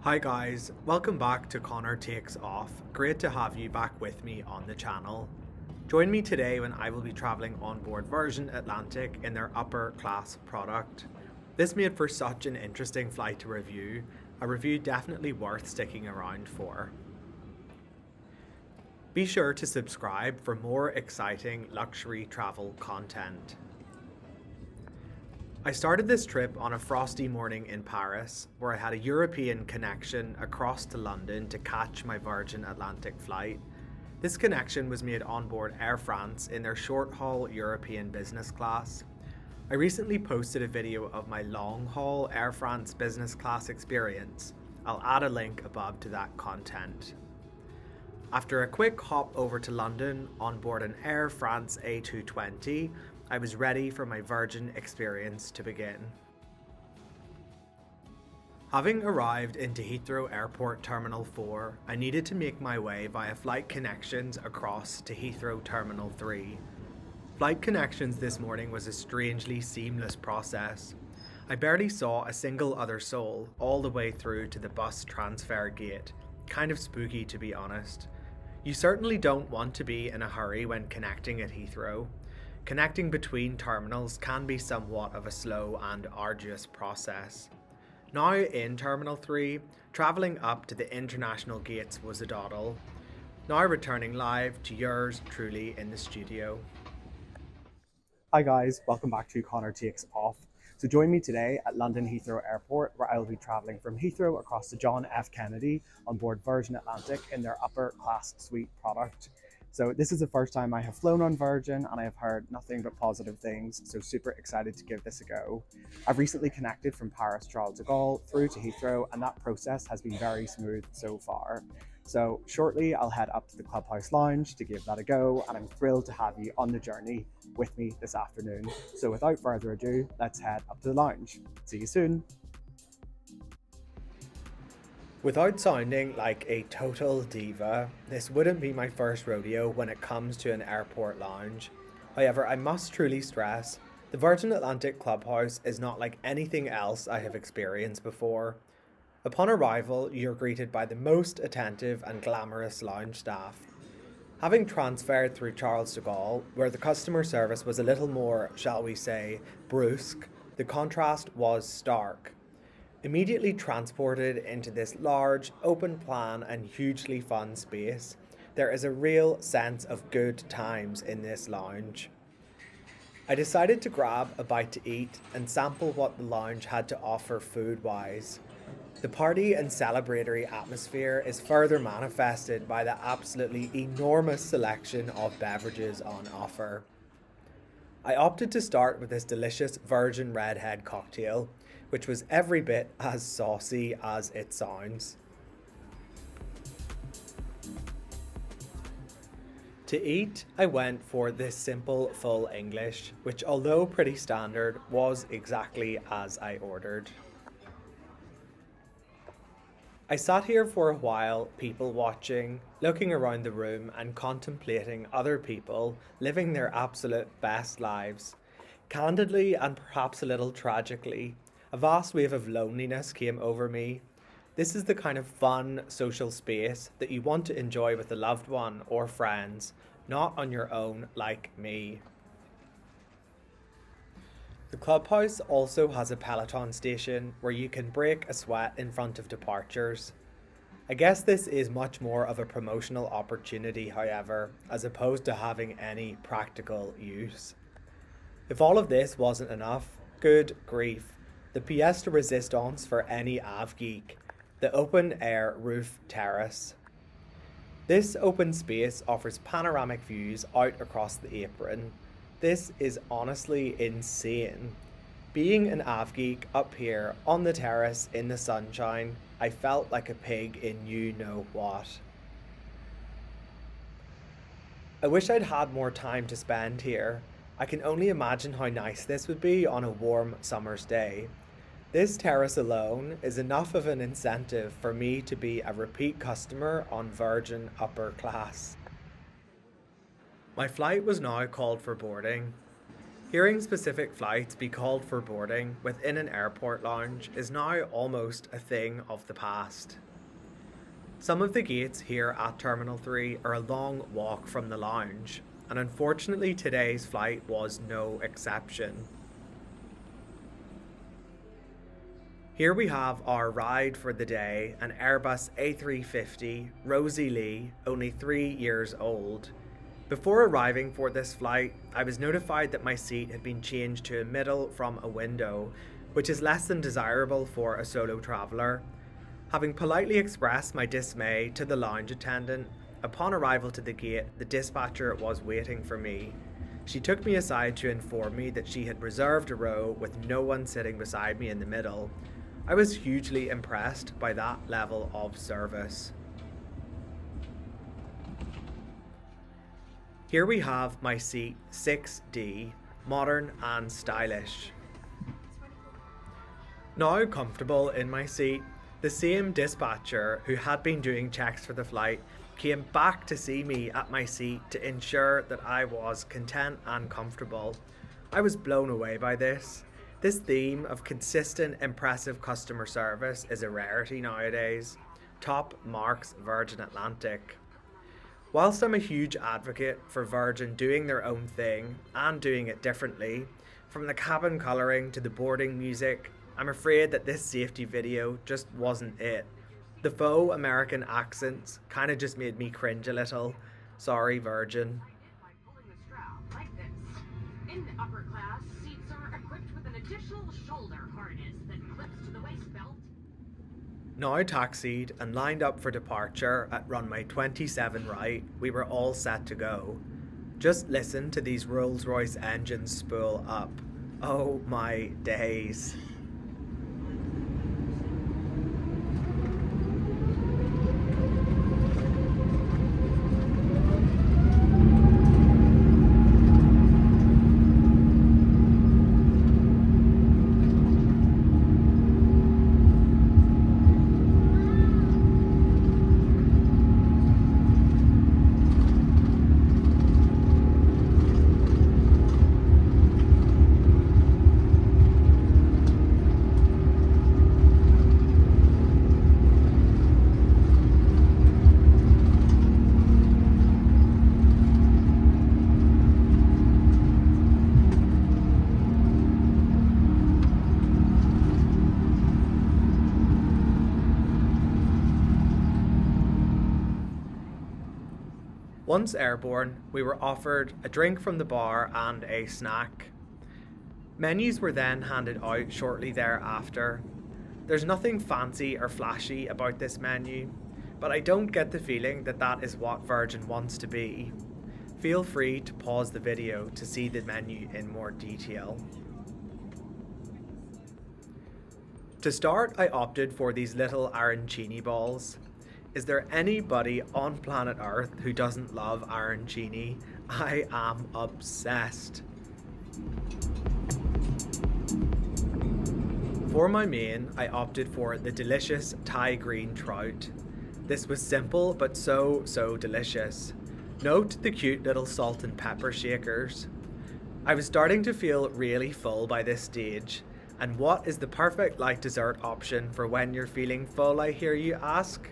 Hi guys, welcome back to Connor Takes Off. Great to have you back with me on the channel. Join me today when I will be travelling on board Virgin Atlantic in their upper class product. This made for such an interesting flight to review, a review definitely worth sticking around for. Be sure to subscribe for more exciting luxury travel content. I started this trip on a frosty morning in Paris, where I had a European connection across to London to catch my Virgin Atlantic flight. This connection was made on board Air France in their short-haul European business class. I recently posted a video of my long-haul Air France business class experience. I'll add a link above to that content. After a quick hop over to London on board an Air France A350, I was ready for my Virgin experience to begin. Having arrived into Heathrow Airport Terminal 4, I needed to make my way via flight connections across to Heathrow Terminal 3. Flight connections this morning was a strangely seamless process. I barely saw a single other soul all the way through to the bus transfer gate. Kind of spooky, to be honest. You certainly don't want to be in a hurry when connecting at Heathrow. Connecting between terminals can be somewhat of a slow and arduous process. Now in Terminal 3, travelling up to the international gates was a doddle. Now returning live to yours truly in the studio. Hi guys, welcome back to Connor Takes Off. So join me today at London Heathrow Airport, where I will be travelling from Heathrow across to John F. Kennedy on board Virgin Atlantic in their upper class suite product. So this is the first time I have flown on Virgin and I have heard nothing but positive things, so super excited to give this a go. I've recently connected from Paris Charles de Gaulle through to Heathrow, and that process has been very smooth so far. So shortly I'll head up to the Clubhouse Lounge to give that a go, and I'm thrilled to have you on the journey with me this afternoon. So without further ado, let's head up to the lounge. See you soon. Without sounding like a total diva, this wouldn't be my first rodeo when it comes to an airport lounge. However, I must truly stress, the Virgin Atlantic Clubhouse is not like anything else I have experienced before. Upon arrival, you're greeted by the most attentive and glamorous lounge staff. Having transferred through Charles de Gaulle, where the customer service was a little more, shall we say, brusque, the contrast was stark. Immediately transported into this large, open plan and hugely fun space, there is a real sense of good times in this lounge. I decided to grab a bite to eat and sample what the lounge had to offer food-wise. The party and celebratory atmosphere is further manifested by the absolutely enormous selection of beverages on offer. I opted to start with this delicious Virgin Redhead cocktail, which was every bit as saucy as it sounds. To eat, I went for this simple full English, which although pretty standard, was exactly as I ordered. I sat here for a while, people watching, looking around the room and contemplating other people living their absolute best lives. Candidly and perhaps a little tragically, a vast wave of loneliness came over me. This is the kind of fun, social space that you want to enjoy with a loved one or friends, not on your own like me. The Clubhouse also has a Peloton station where you can break a sweat in front of departures. I guess this is much more of a promotional opportunity, however, as opposed to having any practical use. If all of this wasn't enough, good grief. The pièce de résistance for any AV geek, the open-air roof terrace. This open space offers panoramic views out across the apron. This is honestly insane. Being an AV geek up here on the terrace in the sunshine, I felt like a pig in you know what. I wish I'd had more time to spend here. I can only imagine how nice this would be on a warm summer's day. This terrace alone is enough of an incentive for me to be a repeat customer on Virgin Upper Class. My flight was now called for boarding. Hearing specific flights be called for boarding within an airport lounge is now almost a thing of the past. Some of the gates here at Terminal 3 are a long walk from the lounge, and unfortunately today's flight was no exception. Here we have our ride for the day, an Airbus A350 Rosie Lee, only 3 years old. Before arriving for this flight, I was notified that my seat had been changed to a middle from a window, which is less than desirable for a solo traveller. Having politely expressed my dismay to the lounge attendant, upon arrival to the gate, the dispatcher was waiting for me. She took me aside to inform me that she had reserved a row with no one sitting beside me in the middle. I was hugely impressed by that level of service. Here we have my seat 6D, modern and stylish. Now comfortable in my seat, the same dispatcher who had been doing checks for the flight came back to see me at my seat to ensure that I was content and comfortable. I was blown away by this. This theme of consistent, impressive customer service is a rarity nowadays. Top marks Virgin Atlantic. Whilst I'm a huge advocate for Virgin doing their own thing and doing it differently, from the cabin colouring to the boarding music, I'm afraid that this safety video just wasn't it. The faux American accents kinda just made me cringe a little. Sorry, Virgin. In the upper class, seats are equipped with an additional shoulder harness that clips to the waist belt. Now taxied and lined up for departure at runway 27 right, we were all set to go. Just listen to these Rolls-Royce engines spool up. Oh my days. Once airborne, we were offered a drink from the bar and a snack. Menus were then handed out shortly thereafter. There's nothing fancy or flashy about this menu, but I don't get the feeling that that is what Virgin wants to be. Feel free to pause the video to see the menu in more detail. To start, I opted for these little arancini balls. Is there anybody on planet Earth who doesn't love arancini? I am obsessed. For my main, I opted for the delicious Thai green trout. This was simple but so delicious. Note the cute little salt and pepper shakers. I was starting to feel really full by this stage. And what is the perfect light dessert option for when you're feeling full, I hear you ask?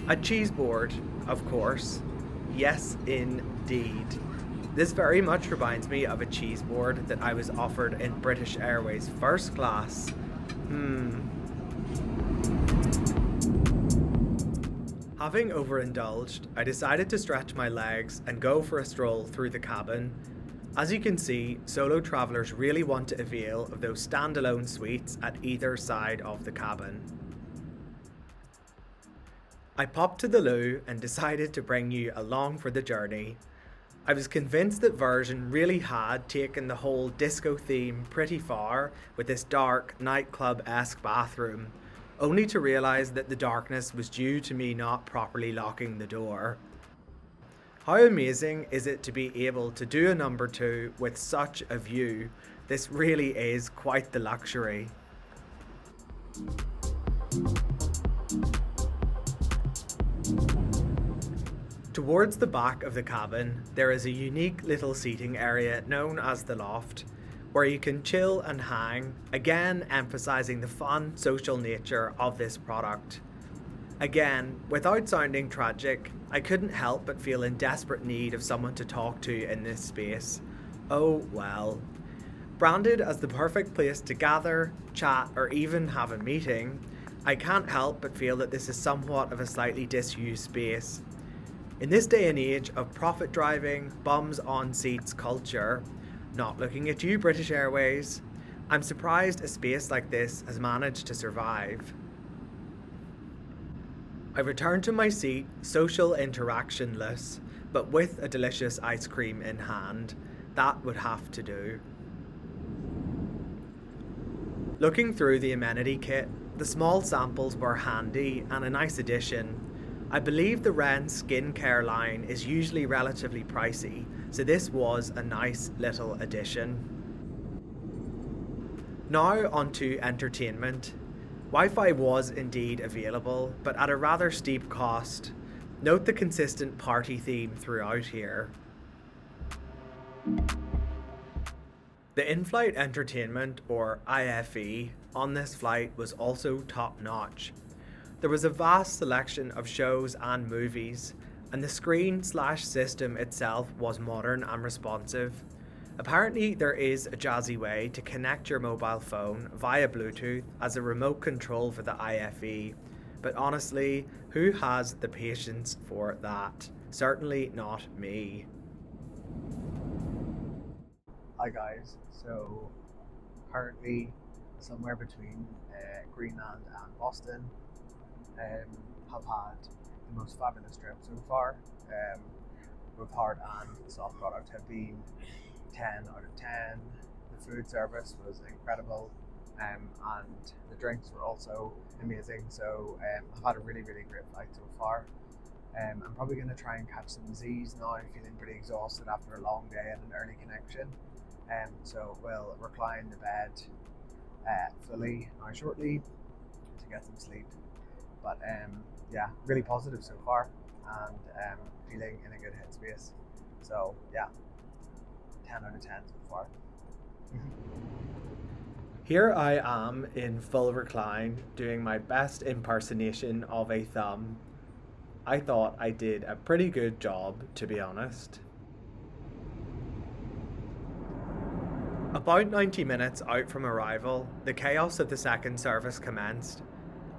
A cheese board, of course. Yes, indeed. This very much reminds me of a cheese board that I was offered in British Airways first class. Having overindulged, I decided to stretch my legs and go for a stroll through the cabin. As you can see, solo travellers really want to avail of those standalone suites at either side of the cabin. I popped to the loo and decided to bring you along for the journey. I was convinced that Virgin really had taken the whole disco theme pretty far with this dark nightclub-esque bathroom, only to realise that the darkness was due to me not properly locking the door. How amazing is it to be able to do a number 2 with such a view? This really is quite the luxury. Towards the back of the cabin, there is a unique little seating area known as the loft, where you can chill and hang, again emphasising the fun social nature of this product. Again, without sounding tragic, I couldn't help but feel in desperate need of someone to talk to in this space. Oh well. Branded as the perfect place to gather, chat, or even have a meeting, I can't help but feel that this is somewhat of a slightly disused space. In this day and age of profit driving, bums on seats culture, not looking at you British Airways, I'm surprised a space like this has managed to survive. I returned to my seat, social interactionless, but with a delicious ice cream in hand. That would have to do. Looking through the amenity kit, the small samples were handy and a nice addition. I believe the Wren skincare line is usually relatively pricey, so this was a nice little addition. Now onto entertainment. Wi-Fi was indeed available, but at a rather steep cost. Note the consistent party theme throughout here. The in-flight entertainment, or IFE, on this flight was also top-notch. There was a vast selection of shows and movies, and the screen/system itself was modern and responsive. Apparently there is a jazzy way to connect your mobile phone via Bluetooth as a remote control for the IFE, but honestly, who has the patience for that? Certainly not me. Hi guys, so currently somewhere between Greenland and Boston, have had the most fabulous trip so far. Both hard and soft product have been 10 out of 10. The food service was incredible, and the drinks were also amazing. So I've had a really great flight so far. I'm probably going to try and catch some Z's now, feeling pretty exhausted after a long day and an early connection. So we'll recline the bed fully now shortly to get some sleep. But yeah, really positive so far, and feeling in a good headspace. So yeah, 10 out of 10 so far. Here I am in full recline, doing my best impersonation of a thumb. I thought I did a pretty good job, to be honest. About 90 minutes out from arrival, the chaos of the second service commenced.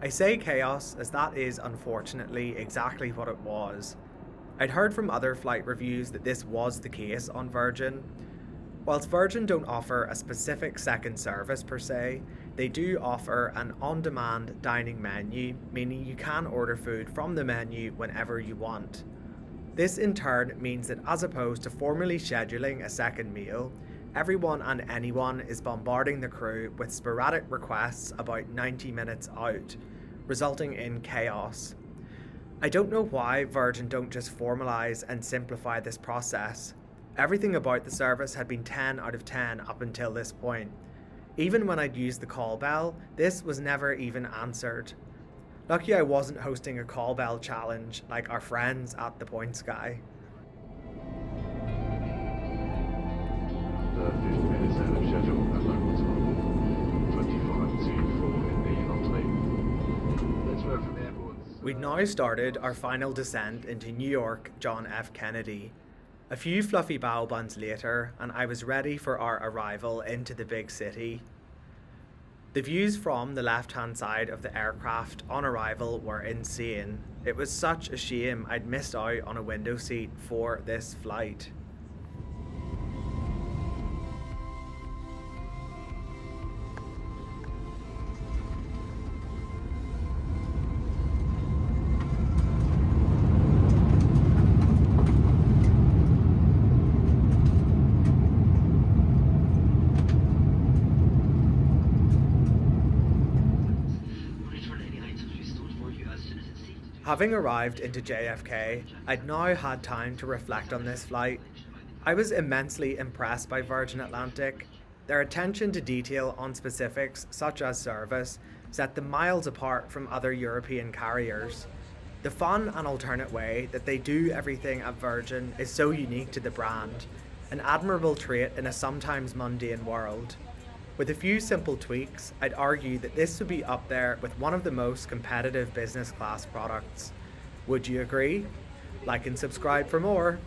I say chaos as that is unfortunately exactly what it was. I'd heard from other flight reviews that this was the case on Virgin. Whilst Virgin don't offer a specific second service per se, they do offer an on-demand dining menu, meaning you can order food from the menu whenever you want. This in turn means that as opposed to formally scheduling a second meal, everyone and anyone is bombarding the crew with sporadic requests about 90 minutes out, resulting in chaos. I don't know why Virgin don't just formalise and simplify this process. Everything about the service had been 10 out of 10 up until this point. Even when I'd used the call bell, this was never even answered. Lucky I wasn't hosting a call bell challenge like our friends at the Point Sky. 50 minutes ahead of schedule at local time. 25 to 4 in the Huntley. Let's work from the airport. We'd now started our final descent into New York John F. Kennedy. A few fluffy bao buns later, and I was ready for our arrival into the big city. The views from the left-hand side of the aircraft on arrival were insane. It was such a shame I'd missed out on a window seat for this flight. Having arrived into JFK, I'd now had time to reflect on this flight. I was immensely impressed by Virgin Atlantic. Their attention to detail on specifics, such as service, set them miles apart from other European carriers. The fun and alternate way that they do everything at Virgin is so unique to the brand, an admirable trait in a sometimes mundane world. With a few simple tweaks, I'd argue that this would be up there with one of the most competitive business class products. Would you agree? Like and subscribe for more.